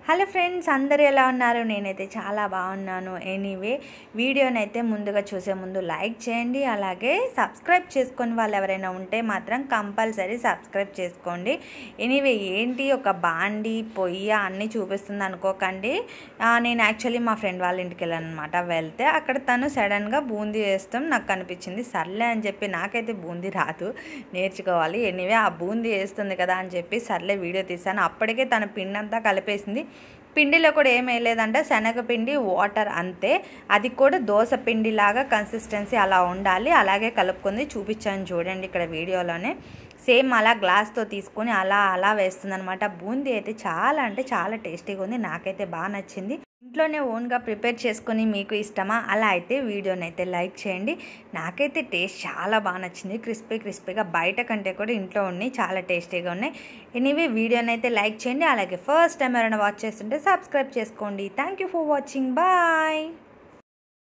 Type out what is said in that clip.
Hello friends, అందరూ ఎలా ఉన్నారు? నేనైతే చాలా బాగున్నాను. ఎనీవే, వీడియోనైతే ముందుగా చూసే ముందు లైక్ చేయండి, అలాగే సబ్స్క్రైబ్ చేసుకొని వాళ్ళు ఎవరైనా ఉంటే మాత్రం కంపల్సరీ సబ్స్క్రైబ్ చేసుకోండి. ఎనీవే, ఏంటి ఒక బాండి పొయ్యి అన్నీ చూపిస్తుంది అనుకోకండి. నేను యాక్చువల్లీ మా ఫ్రెండ్ వాళ్ళ ఇంటికి వెళ్ళాను అనమాట. వెళ్తే అక్కడ తను సడన్గా బూందీ వేస్తాం నాకు కనిపించింది. సర్లే అని చెప్పి, నాకైతే బూందీ రాదు, నేర్చుకోవాలి. ఎనీవే, ఆ బూందీ వేస్తుంది కదా అని చెప్పి సర్లే వీడియో తీశాను. అప్పటికే తన పిండి అంతా కలిపేసింది. పిండిలో కూడా ఏం వేయలేదంటే శనగపిండి, వాటర్ అంతే. అది కూడా దోశ పిండిలాగా కన్సిస్టెన్సీ అలా ఉండాలి. అలాగే కలుపుకుంది, చూపించాను చూడండి ఇక్కడ వీడియోలోనే. సేమ్ అలా గ్లాస్తో తీసుకొని అలా వేస్తుందనమాట. బూందీ అయితే చాలా అంటే చాలా టేస్టీగా ఉంది. నాకైతే బాగా నచ్చింది. ఇంట్లోనే ఓన్గా ప్రిపేర్ చేసుకొని మీకు ఇష్టమా? అలా అయితే వీడియోని అయితే లైక్ చేయండి. నాకైతే టేస్ట్ చాలా బాగా నచ్చింది. క్రిస్పీగా బయట కంటే కూడా ఇంట్లో ఉన్నాయి చాలా టేస్టీగా ఉన్నాయి. ఎనీవే, వీడియోని అయితే లైక్ చేయండి. అలాగే ఫస్ట్ టైం ఎవరైనా వాచ్ చేస్తుంటే సబ్స్క్రైబ్ చేసుకోండి. Thank you for watching. Bye.